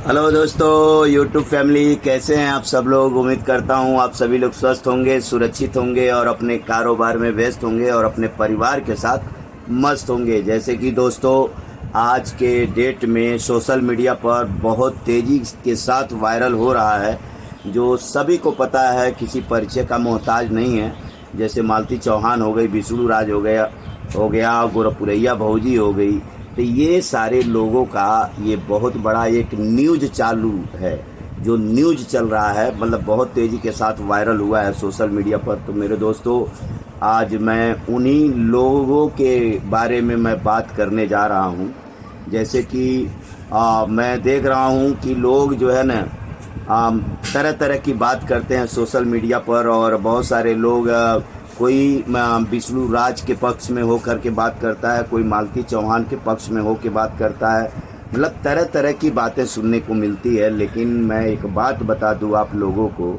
Hello दोस्तों, YouTube family, कैसे हैं आप सब लोग। उम्मीद करता हूं आप सभी लोग स्वस्थ होंगे, सुरक्षित होंगे और अपने कारोबार में व्यस्त होंगे और अपने परिवार के साथ मस्त होंगे। जैसे कि दोस्तों, आज के डेट में सोशल मीडिया पर बहुत तेज़ी के साथ वायरल हो रहा है, जो सभी को पता है, किसी परिचय का मोहताज नहीं है। जैसे मालती चौहान हो गई, विष्णु राज हो गया, गोरखपुरैया भौजी हो गई। तो ये सारे लोगों का ये बहुत बड़ा एक न्यूज चालू है, जो न्यूज चल रहा है, मतलब बहुत तेज़ी के साथ वायरल हुआ है सोशल मीडिया पर। तो मेरे दोस्तों, आज मैं उन्हीं लोगों के बारे में मैं बात करने जा रहा हूँ। जैसे कि मैं देख रहा हूँ कि लोग जो है ना तरह तरह की बात करते हैं सोशल मीडिया पर, और बहुत सारे लोग कोई विष्णु राज के पक्ष में हो करके बात करता है, कोई मालती चौहान के पक्ष में हो के बात करता है। मतलब तरह तरह की बातें सुनने को मिलती है। लेकिन मैं एक बात बता दूं आप लोगों को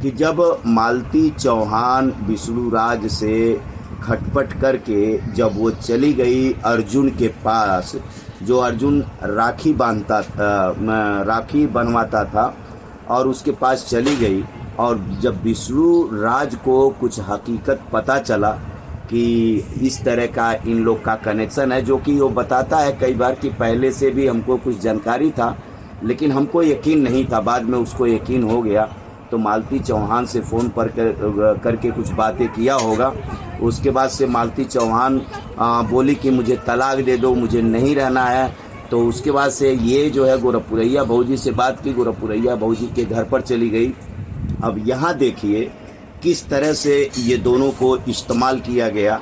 कि जब मालती चौहान विष्णु राज से खटपट करके जब वो चली गई अर्जुन के पास, जो अर्जुन राखी बांधता था, राखी बनवाता था, और उसके पास चली गई, और जब विष्णु राज को कुछ हकीकत पता चला कि इस तरह का इन लोग का कनेक्शन है, जो कि वो बताता है कई बार कि पहले से भी हमको कुछ जानकारी था लेकिन हमको यकीन नहीं था, बाद में उसको यकीन हो गया। तो मालती चौहान से फ़ोन पर करके कुछ बातें किया होगा। उसके बाद से मालती चौहान बोली कि मुझे तलाक दे दो, मुझे नहीं रहना है। तो उसके बाद से ये जो है गोरखपुरैया भौजी से बात की, गोरखपुरैया भौजी के घर पर चली गई। अब यहाँ देखिए किस तरह से ये दोनों को इस्तेमाल किया गया।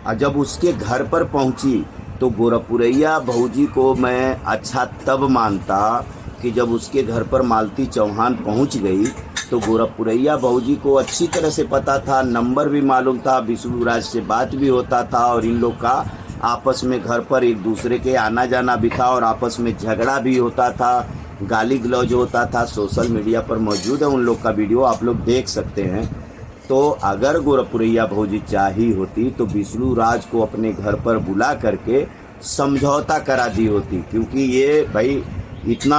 और जब उसके घर पर पहुँची तो गोरखपुरैया भौजी को मैं अच्छा तब मानता कि जब उसके घर पर मालती चौहान पहुँच गई तो गोरखपुरैया भौजी को अच्छी तरह से पता था, नंबर भी मालूम था, विष्णु राज से बात भी होता था, और इन लोग का आपस में घर पर एक दूसरे के आना जाना भी था, और आपस में झगड़ा भी होता था, गाली गलौज होता था। सोशल मीडिया पर मौजूद है उन लोग का वीडियो, आप लोग देख सकते हैं। तो अगर गोरखपुरैया भौजी चाही होती तो विष्णु राज को अपने घर पर बुला करके समझौता करा दी होती, क्योंकि ये भाई इतना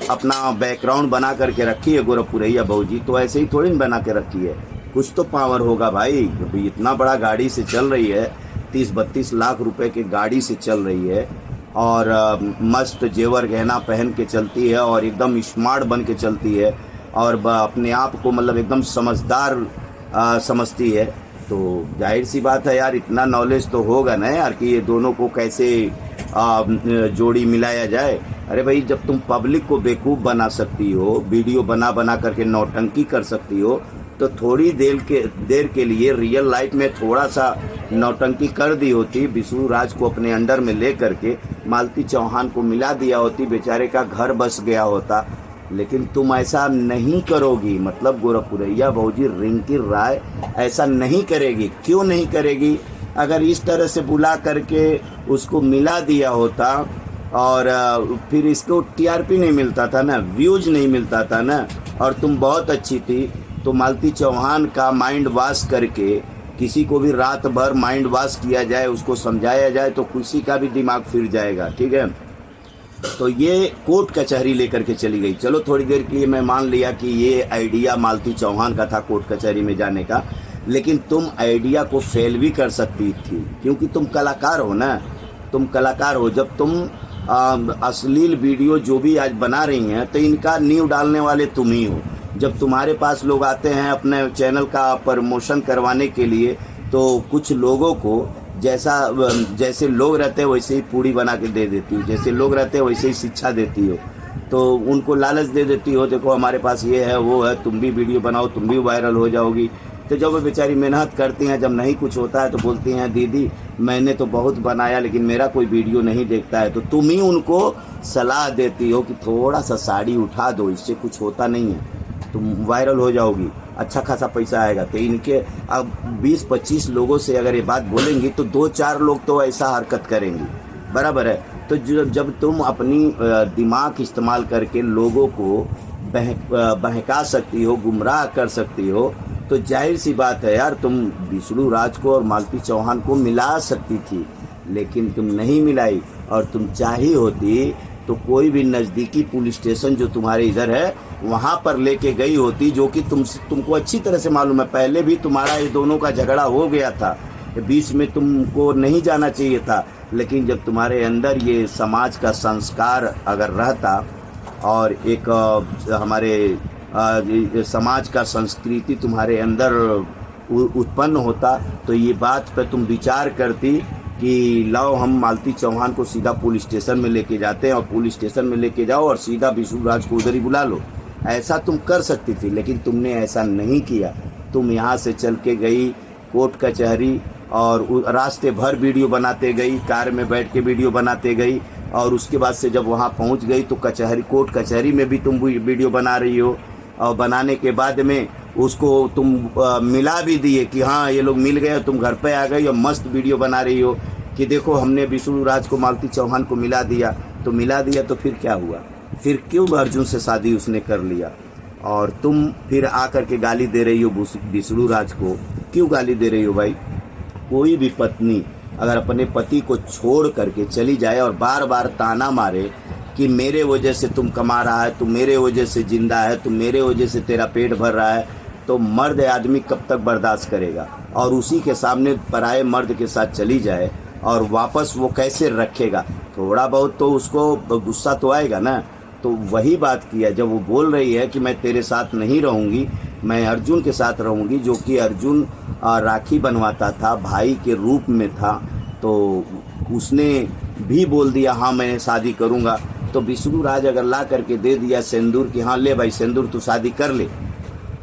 अपना बैकग्राउंड बना करके रखी है गोरखपुरैया भौजी, तो ऐसे ही थोड़ी बना के रखी है, कुछ तो पावर होगा भाई। क्योंकि इतना बड़ा गाड़ी से चल रही है, 30-32 लाख रुपए के गाड़ी से चल रही है, और मस्त जेवर गहना पहन के चलती है, और एकदम स्मार्ट बन के चलती है, और अपने आप को मतलब एकदम समझदार समझती है। तो जाहिर सी बात है यार, इतना नॉलेज तो होगा ना यार कि ये दोनों को कैसे जोड़ी मिलाया जाए। अरे भाई, जब तुम पब्लिक को बेवकूफ़ बना सकती हो, वीडियो बना बना करके नौटंकी कर सकती हो, तो थोड़ी देर के लिए रियल लाइफ में थोड़ा सा नौटंकी कर दी होती, विष्णु राज को अपने अंडर में ले करके मालती चौहान को मिला दिया होती, बेचारे का घर बस गया होता। लेकिन तुम ऐसा नहीं करोगी। मतलब गोरखपुरैया भौजी रिंकी राय ऐसा नहीं करेगी। क्यों नहीं करेगी? अगर इस तरह से बुला करके उसको मिला दिया होता, और फिर इसको टीआरपी नहीं मिलता था ना, व्यूज नहीं मिलता था ना, और तुम बहुत अच्छी थी, तो मालती चौहान का माइंड वॉश करके किसी को भी रात भर माइंड वॉश किया जाए, उसको समझाया जाए, तो किसी का भी दिमाग फिर जाएगा। ठीक है, तो ये कोर्ट कचहरी लेकर के चली गई। चलो थोड़ी देर के लिए मैं मान लिया कि ये आइडिया मालती चौहान का था कोर्ट कचहरी में जाने का, लेकिन तुम आइडिया को फेल भी कर सकती थी, क्योंकि तुम कलाकार हो ना, तुम कलाकार हो। जब तुम अश्लील वीडियो जो भी आज बना रही हैं, तो इनका नींव डालने वाले तुम ही हो। जब तुम्हारे पास लोग आते हैं अपने चैनल का प्रमोशन करवाने के लिए, तो कुछ लोगों को जैसे लोग रहते हैं वैसे ही पूड़ी बना के दे देती हो, जैसे लोग रहते हैं वैसे ही शिक्षा देती हो, तो उनको लालच दे देती हो, देखो हमारे पास ये है वो है, तुम भी वीडियो बनाओ, तुम भी वायरल हो जाओगी। तो जब वो बेचारी मेहनत करती हैं, जब नहीं कुछ होता है तो बोलती हैं, दीदी मैंने तो बहुत बनाया लेकिन मेरा कोई वीडियो नहीं देखता है। तो तुम ही उनको सलाह देती हो कि थोड़ा सा साड़ी उठा दो, इससे कुछ होता नहीं है, तुम वायरल हो जाओगी, अच्छा खासा पैसा आएगा। तो इनके अब 20-25 लोगों से अगर ये बात बोलेंगी तो 2-4 लोग तो ऐसा हरकत करेंगी, बराबर है। तो जब तुम अपनी दिमाग इस्तेमाल करके लोगों को बहका सकती हो, गुमराह कर सकती हो, तो जाहिर सी बात है यार, तुम विष्णु राज को और मालती चौहान को मिला सकती थी, लेकिन तुम नहीं मिलाई। और तुम चाही होती तो कोई भी नज़दीकी पुलिस स्टेशन जो तुम्हारे इधर है वहाँ पर लेके गई होती, जो कि तुमको अच्छी तरह से मालूम है। पहले भी तुम्हारा ये दोनों का झगड़ा हो गया था, बीच में तुमको नहीं जाना चाहिए था। लेकिन जब तुम्हारे अंदर ये समाज का संस्कार अगर रहता और एक हमारे समाज का संस्कृति तुम्हारे अंदर उत्पन्न होता, तो ये बात पर तुम विचार करती कि लाओ हम मालती चौहान को सीधा पुलिस स्टेशन में लेके जाते हैं और पुलिस स्टेशन में लेके जाओ और सीधा विष्णु राज को उधर ही बुला लो। ऐसा तुम कर सकती थी, लेकिन तुमने ऐसा नहीं किया। तुम यहाँ से चल के गई कोर्ट कचहरी और रास्ते भर वीडियो बनाते गई, कार में बैठ के वीडियो बनाते गई, और उसके बाद से जब वहाँ पहुँच गई तो कोर्ट कचहरी में भी तुम वीडियो बना रही हो, और बनाने के बाद में उसको तुम मिला भी दिए कि हाँ ये लोग मिल गए, तुम घर पे आ गई और मस्त वीडियो बना रही हो कि देखो हमने विष्णु राज को मालती चौहान को मिला दिया। तो मिला दिया तो फिर क्या हुआ? फिर क्यों अर्जुन से शादी उसने कर लिया? और तुम फिर आकर के गाली दे रही हो विष्णु राज को। क्यों गाली दे रही हो भाई? कोई भी पत्नी अगर अपने पति को छोड़ करके चली जाए और बार बार ताना मारे कि मेरे वजह से तुम कमा रहा है, तुम मेरे वजह से जिंदा है, तुम मेरे वजह से तेरा पेट भर रहा है, तो मर्द आदमी कब तक बर्दाश्त करेगा? और उसी के सामने पराये मर्द के साथ चली जाए और वापस वो कैसे रखेगा? थोड़ा बहुत तो उसको गुस्सा तो आएगा ना। तो वही बात किया जब वो बोल रही है कि मैं तेरे साथ नहीं रहूँगी, मैं अर्जुन के साथ रहूँगी, जो कि अर्जुन राखी बनवाता था, भाई के रूप में था, तो उसने भी बोल दिया हाँ मैं शादी करूँगा। तो विष्णु राज अगर ला करके दे दिया सिंदूर कि हाँ ले भाई सिंदूर तू शादी कर ले,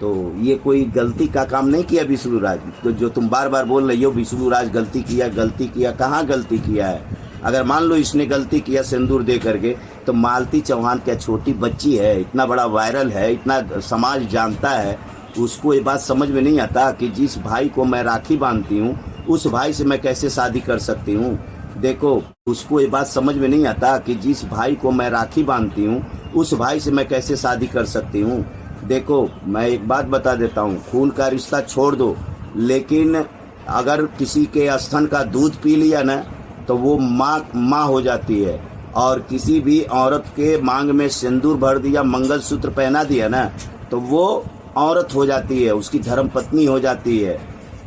तो ये कोई गलती का काम नहीं किया विष्णु राज। तो जो तुम बार बार बोल रही हो विष्णु राज गलती किया, कहाँ गलती किया है? अगर मान लो इसने गलती किया सिंदूर दे करके, तो मालती चौहान क्या छोटी बच्ची है? इतना बड़ा वायरल है, इतना समाज जानता है, उसको ये बात समझ में नहीं आता कि जिस भाई को मैं राखी बांधती हूँ उस भाई से मैं कैसे शादी कर सकती हूँ? देखो, उसको ये बात समझ में नहीं आता कि जिस भाई को मैं राखी बांधती हूँ उस भाई से मैं कैसे शादी कर सकती हूँ। देखो, मैं एक बात बता देता हूँ, खून का रिश्ता छोड़ दो, लेकिन अगर किसी के स्तन का दूध पी लिया ना तो वो माँ हो जाती है। और किसी भी औरत के मांग में सिंदूर भर दिया, मंगलसूत्र पहना दिया ना, तो वो औरत हो जाती है, उसकी धर्म पत्नी हो जाती है।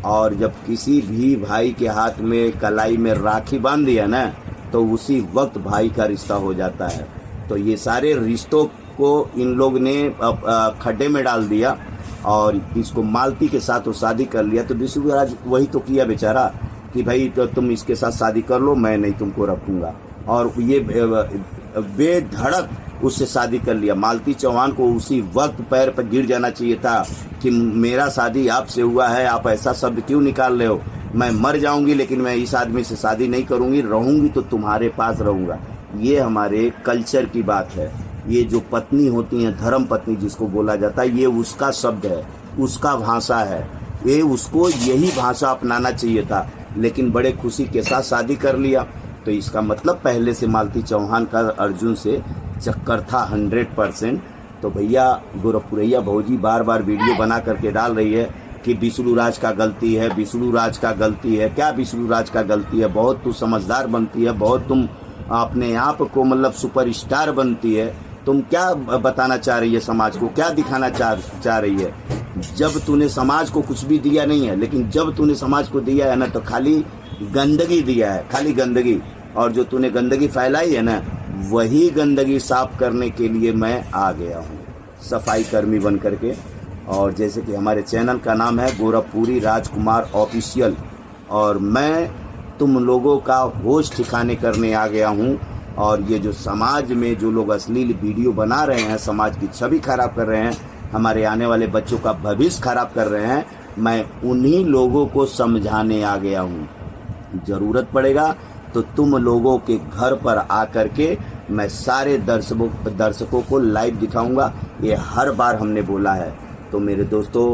और जब किसी भी भाई के हाथ में कलाई में राखी बांध दिया ना, तो उसी वक्त भाई का रिश्ता हो जाता है। तो ये सारे रिश्तों को इन लोग ने खड्डे में डाल दिया और इसको मालती के साथ वो शादी कर लिया। तो विष्णु राज वही तो किया बेचारा कि भाई तो तुम इसके साथ शादी कर लो, मैं नहीं तुमको रखूँगा। और ये बेधड़क उससे शादी कर लिया। मालती चौहान को उसी वक्त पैर पर गिर जाना चाहिए था कि मेरा शादी आपसे हुआ है, आप ऐसा शब्द क्यों निकाल रहे हो? मैं मर जाऊंगी लेकिन मैं इस आदमी से शादी नहीं करूंगी, रहूंगी तो तुम्हारे पास रहूंगा। ये हमारे कल्चर की बात है। ये जो पत्नी होती हैं, धर्म पत्नी जिसको बोला जाता है, ये उसका शब्द है, उसका भाषा है, ये उसको यही भाषा अपनाना चाहिए था, लेकिन बड़े खुशी के साथ शादी कर लिया। तो इसका मतलब पहले से मालती चौहान का अर्जुन से चक्कर था 100%। तो भैया गोरखपुरैया भौजी बार बार वीडियो बना करके डाल रही है कि विष्णु राज का गलती है, विष्णु राज का गलती है। क्या विष्णु राज का गलती है? बहुत तू समझदार बनती है, बहुत तुम अपने आप को मतलब सुपरस्टार बनती है। तुम क्या बताना चाह रही है समाज को? क्या दिखाना चाह रही है? जब तूने समाज को कुछ भी दिया नहीं है, लेकिन जब तूने समाज को दिया है ना तो खाली गंदगी दिया है, खाली गंदगी। और जो तूने गंदगी फैलाई है ना, वही गंदगी साफ करने के लिए मैं आ गया हूँ, सफाई कर्मी बन करके। और जैसे कि हमारे चैनल का नाम है गोरखपुरी राजकुमार ऑफिशियल, और मैं तुम लोगों का होश ठिकाने करने आ गया हूँ। और ये जो समाज में जो लोग अश्लील वीडियो बना रहे हैं, समाज की छवि खराब कर रहे हैं, हमारे आने वाले बच्चों का भविष्य खराब कर रहे हैं, मैं उन्हीं लोगों को समझाने आ गया हूँ। ज़रूरत पड़ेगा तो तुम लोगों के घर पर आकर के मैं सारे दर्शकों को लाइव दिखाऊंगा। ये हर बार हमने बोला है। तो मेरे दोस्तों,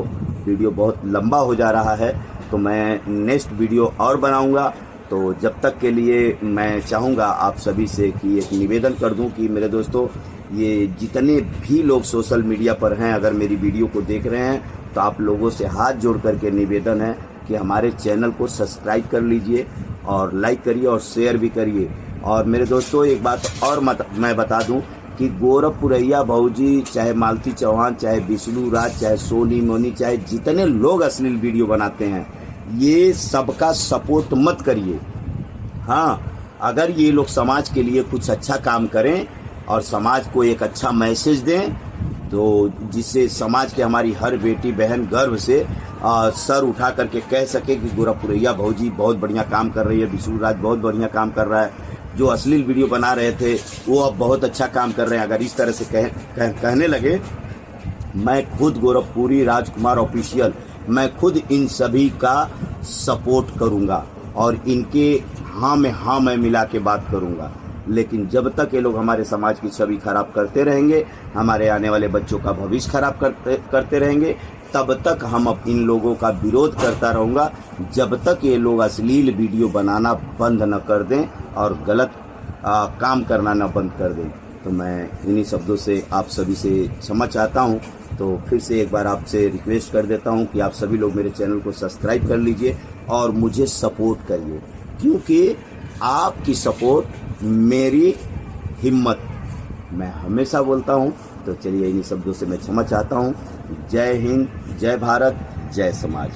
वीडियो बहुत लंबा हो जा रहा है, तो मैं नेक्स्ट वीडियो और बनाऊंगा। तो जब तक के लिए मैं चाहूँगा आप सभी से कि एक निवेदन कर दूं कि मेरे दोस्तों, ये जितने भी लोग सोशल मीडिया पर हैं, अगर मेरी वीडियो को देख रहे हैं, तो आप लोगों से हाथ जोड़ करके निवेदन है कि हमारे चैनल को सब्सक्राइब कर लीजिए और लाइक करिए और शेयर भी करिए। और मेरे दोस्तों एक बात और मैं बता दूं कि गौरव पुरैया भाऊजी, चाहे मालती चौहान, चाहे विष्णु राज, चाहे सोनी मोनी, चाहे जितने लोग अश्लील वीडियो बनाते हैं, ये सबका सपोर्ट मत करिए। हाँ, अगर ये लोग समाज के लिए कुछ अच्छा काम करें और समाज को एक अच्छा मैसेज दें, तो जिससे समाज के हमारी हर बेटी बहन गर्व से सर उठा करके कह सके कि गौरव पुरैया भाऊजी बहुत बढ़िया काम कर रही है, विष्णु राज बहुत बढ़िया काम कर रहा है, जो अश्लील वीडियो बना रहे थे वो अब बहुत अच्छा काम कर रहे हैं। अगर इस तरह से कहने लगे, मैं खुद गौरवपुरी राजकुमार ऑफिशियल, मैं खुद इन सभी का सपोर्ट करूंगा और इनके हाँ में हाँ मैं मिला के बात करूंगा। लेकिन जब तक ये लोग हमारे समाज की छवि खराब करते रहेंगे, हमारे आने वाले बच्चों का भविष्य खराब करते रहेंगे, तब तक हम अब इन लोगों का विरोध करता रहूँगा, जब तक ये लोग अश्लील वीडियो बनाना बंद न कर दें और गलत काम करना न बंद कर दें। तो मैं इन्हीं शब्दों से आप सभी से क्षमा चाहता हूँ। तो फिर से एक बार आपसे रिक्वेस्ट कर देता हूँ कि आप सभी लोग मेरे चैनल को सब्सक्राइब कर लीजिए और मुझे सपोर्ट करिए, क्योंकि आपकी सपोर्ट मेरी हिम्मत, मैं हमेशा बोलता हूँ। तो चलिए इन्हीं शब्दों से मैं क्षमा चाहता हूँ। जय हिंद, जय भारत, जय समाज।